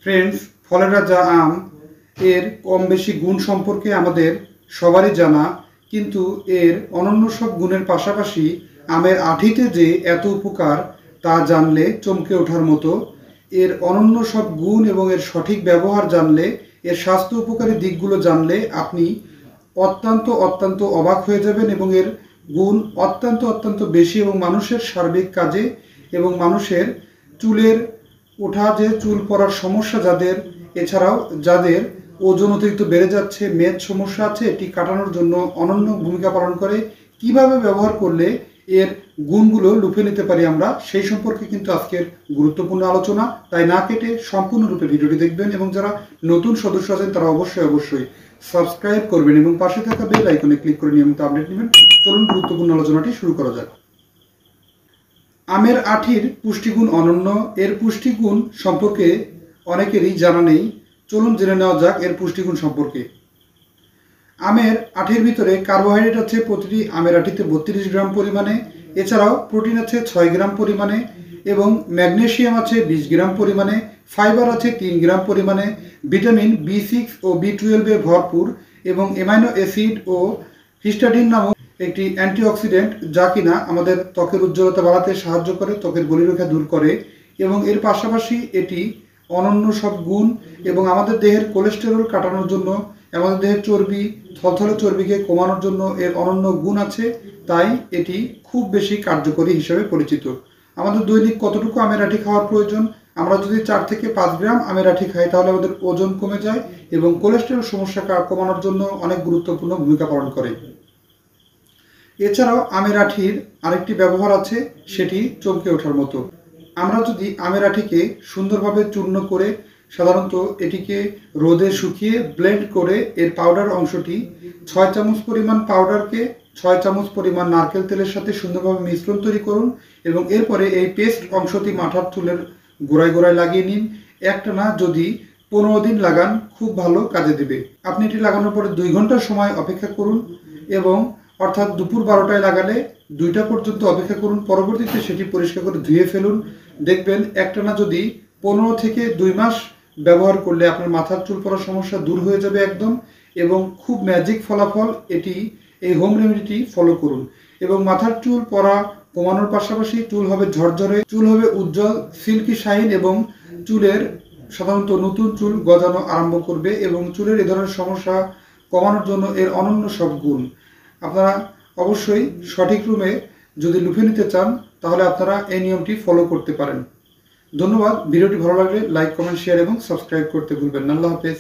Friends, ফলের রাজা আম এর কম বেশি গুণ সম্পর্কে আমাদের সবারই জানা, কিন্তু এর অনন্য সব গুণের পাশাপাশি আমের আঠিতে যে এত উপকার তা জানলে চমকে ওঠার মতো। এর অনন্য সব গুণ এবং এর সঠিক ব্যবহার জানলে, এর স্বাস্থ্য উপকারী দিকগুলো জানলে আপনি অত্যন্ত অত্যন্ত অবাক হয়ে যাবেন এবং এর গুণ অত্যন্ত অত্যন্ত বেশি এবং মানুষের সার্বিক কাজে এবং মানুষের চুলের ওঠা, যে চুল পড়ার সমস্যা যাদের, এছাড়াও যাদের ওজন অতিরিক্ত বেড়ে যাচ্ছে, মেদ সমস্যা আছে, এটি কাটানোর জন্য অনন্য ভূমিকা পালন করে। কিভাবে ব্যবহার করলে এর গুণগুলো লুফে নিতে পারি আমরা, সেই সম্পর্কে কিন্তু আজকের গুরুত্বপূর্ণ আলোচনা। তাই না কেটে সম্পূর্ণরূপে ভিডিওটি দেখবেন এবং যারা নতুন সদস্য আছেন তারা অবশ্যই সাবস্ক্রাইব করবেন এবং পাশে থাকা বেল আইকনে ক্লিক করে নিয়মিত আপডেট নেবেন। চলুন গুরুত্বপূর্ণ আলোচনাটি শুরু করা যাক। আমের আঠির পুষ্টিগুণ অনন্য। এর পুষ্টিগুণ সম্পর্কে অনেকেরই জানা নেই। চলুন জেনে নেওয়া যাক এর পুষ্টিগুণ সম্পর্কে। আমের আঠির ভিতরে কার্বোহাইড্রেট আছে প্রতিটি আমের আঠিতে 32 গ্রাম পরিমাণে, এছাড়াও প্রোটিন আছে 6 গ্রাম পরিমাণে এবং ম্যাগনেসিয়াম আছে 20 গ্রাম পরিমাণে, ফাইবার আছে 3 গ্রাম পরিমাণে, ভিটামিন B6 ও B12 এ ভরপুর এবং অ্যামাইনো অ্যাসিড ও হিস্টাডিন নামক একটি অ্যান্টিঅক্সিডেন্ট, যা কিনা আমাদের ত্বকের উজ্জ্বলতা বাড়াতে সাহায্য করে, ত্বকের বলিরেখা দূর করে এবং এর পাশাপাশি এটি অনন্য সব গুণ এবং আমাদের দেহের কোলেস্টেরল কাটানোর জন্য, আমাদের দেহের চর্বি, থলথলে চর্বিকে কমানোর জন্য এর অনন্য গুণ আছে। তাই এটি খুব বেশি কার্যকরী হিসেবে পরিচিত। আমাদের দৈনিক কতটুকু আমের আঠি খাওয়ার প্রয়োজন? আমরা যদি 4 থেকে 5 গ্রাম আমের আঠি খাই তাহলে আমাদের ওজন কমে যায় এবং কোলেস্টেরল সমস্যা কমানোর জন্য অনেক গুরুত্বপূর্ণ ভূমিকা পালন করে। এছাড়াও আমের আঠির আরেকটি ব্যবহার আছে, সেটি চমকে ওঠার মতো। আমরা যদি আমের আঠিকে সুন্দরভাবে চূর্ণ করে, সাধারণত এটিকে রোদে শুকিয়ে ব্লেন্ড করে এর পাউডার অংশটি 6 চামচ পরিমাণ পাউডারকে 6 চামচ পরিমাণ নারকেল তেলের সাথে সুন্দরভাবে মিশ্রণ তৈরি করুন এবং এরপরে এই পেস্ট অংশটি মাথার চুলের গোড়ায় গোড়ায় লাগিয়ে নিন। একটানা যদি 15 দিন লাগান খুব ভালো কাজে দেবে। আপনি এটি লাগানোর পরে 2 ঘন্টা সময় অপেক্ষা করুন এবং অর্থাৎ দুপুর 12টায় লাগালে 2টা পর্যন্ত অপেক্ষা করুন। পরবর্তীতে সেটি পরিষ্কার করে ধুয়ে ফেলুন। দেখবেন একটানা যদি 15 থেকে 2 মাস ব্যবহার করলে আপনার মাথার চুল পড়ার সমস্যা দূর হয়ে যাবে একদম এবং খুব ম্যাজিক ফলাফল এটি। এই হোম রেমেডিটি ফলো করুন এবং মাথার চুল পড়া কমানোর পাশাপাশি চুল হবে ঝরঝরে, চুল হবে উজ্জ্বল, সিল্কি শাইন এবং চুলের সাধারণত নতুন চুল গজানো আরম্ভ করবে এবং চুলের এ ধরনের সমস্যা কমানোর জন্য এর অনন্য সব গুণ। আপনারা অবশ্যই সঠিক রুমে যদি লুফে নিতে চান তাহলে আপনারা এই নিয়মটি ফলো করতে পারেন। ধন্যবাদ। ভিডিওটি ভালো লাগলে লাইক, কমেন্ট, শেয়ার এবং সাবস্ক্রাইব করতে ভুলবেন না। আল্লাহ হাফেজ।